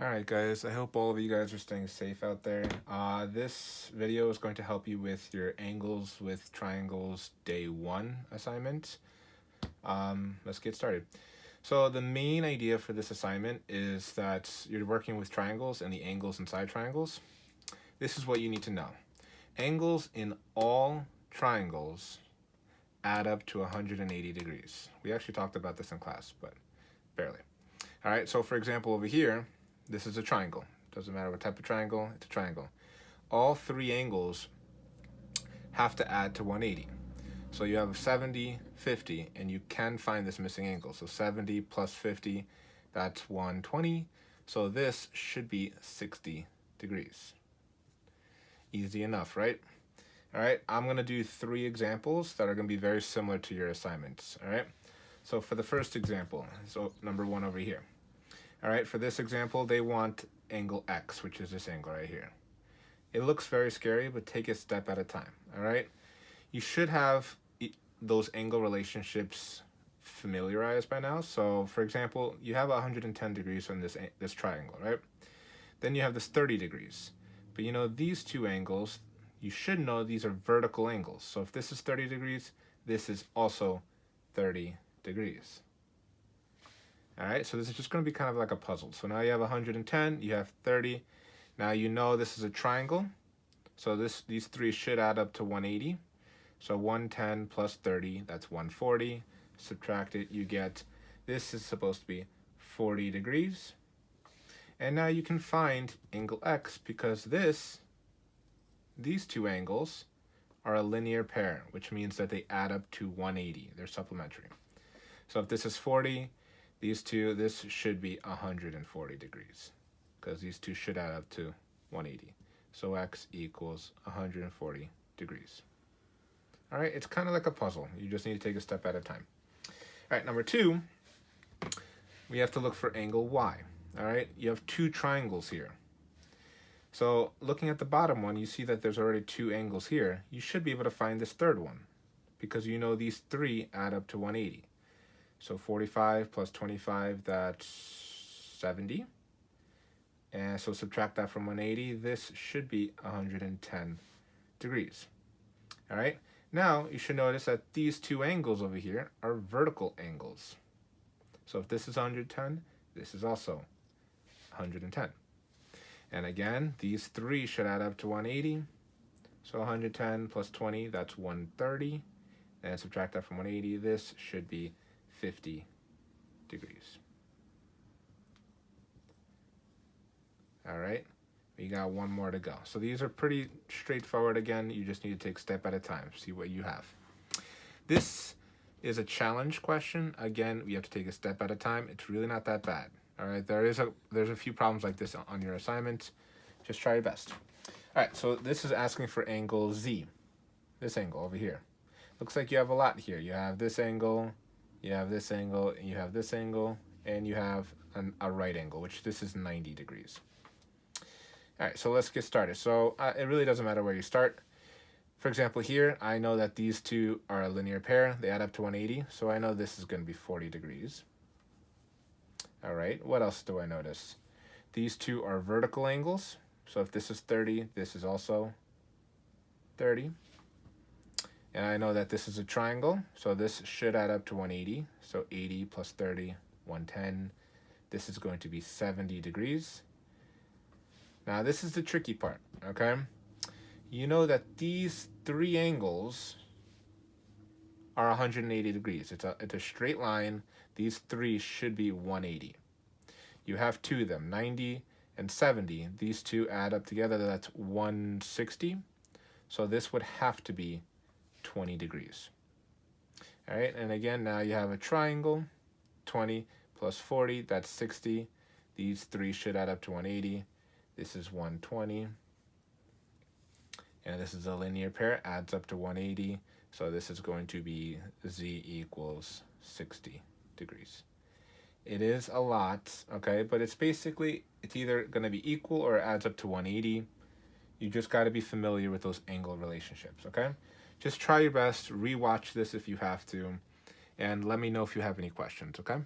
All right, guys, I hope all of you guys are staying safe out there. This video is going to help you with your angles with triangles day 1 assignment. Let's get started. So the main idea for this assignment is that you're working with triangles and the angles inside triangles. This is what you need to know. Angles in all triangles add up to 180 degrees. We actually talked about this in class, but barely. All right, so for example, over here, this is a triangle. Doesn't matter what type of triangle, it's a triangle. All three angles have to add to 180. So you have 70, 50, and you can find this missing angle. So 70 plus 50, that's 120. So this should be 60 degrees. Easy enough, right? All right, I'm gonna do 3 examples that are gonna be very similar to your assignments, all right? So for the first example, so number 1 over here. All right, for this example, they want angle X, which is this angle right here. It looks very scary, but take it a step at a time, all right? You should have those angle relationships familiarized by now. So for example, you have 110 degrees on this triangle, right? Then you have this 30 degrees. But you know, these two angles, you should know these are vertical angles. So if this is 30 degrees, this is also 30 degrees. All right, so this is just going to be kind of like a puzzle. So now you have 110, you have 30. Now you know this is a triangle. So these 3 should add up to 180. So 110 plus 30, that's 140. Subtract it, you get, this is supposed to be 40 degrees. And now you can find angle X because these 2 angles are a linear pair, which means that they add up to 180. They're supplementary. So if this is 40, these 2, this should be 140 degrees because these 2 should add up to 180. So X equals 140 degrees. All right, it's kind of like a puzzle. You just need to take a step at a time. All right, number 2, we have to look for angle Y. All right, you have 2 triangles here. So looking at the bottom one, you see that there's already 2 angles here. You should be able to find this third one because you know these 3 add up to 180. So 45 plus 25, that's 70. And so subtract that from 180, this should be 110 degrees. All right, now you should notice that these 2 angles over here are vertical angles. So if this is 110, this is also 110. And again, these 3 should add up to 180. So 110 plus 20, that's 130. And subtract that from 180, this should be 50 degrees. All right, we got 1 more to go. So these are pretty straightforward. Again, you just need to take a step at a time, see what you have. This is a challenge question. Again, we have to take a step at a time. It's really not that bad. All right, there's a few problems like this on your assignment. Just try your best. All right, so this is asking for angle Z, this angle over here. Looks like you have a lot here. You have this angle, you have this angle, and you have this angle, and you have a right angle, which this is 90 degrees. All right, so let's get started. So it really doesn't matter where you start. For example, here, I know that these 2 are a linear pair. They add up to 180, so I know this is going to be 40 degrees. All right, what else do I notice? These 2 are vertical angles. So if this is 30, this is also 30. And I know that this is a triangle, so this should add up to 180. So 80 plus 30, 110. This is going to be 70 degrees. Now this is the tricky part, okay? You know that these 3 angles are 180 degrees. It's a straight line. These 3 should be 180. You have 2 of them, 90 and 70. These 2 add up together, that's 160. So this would have to be 20 degrees. All right, and again, now you have a triangle, 20 plus 40, that's 60. These 3 should add up to 180. This is 120. And this is a linear pair, adds up to 180. So this is going to be Z equals 60 degrees. It is a lot, okay, but it's either going to be equal or it adds up to 180. You just got to be familiar with those angle relationships, okay? Just try your best, rewatch this if you have to, and let me know if you have any questions, okay?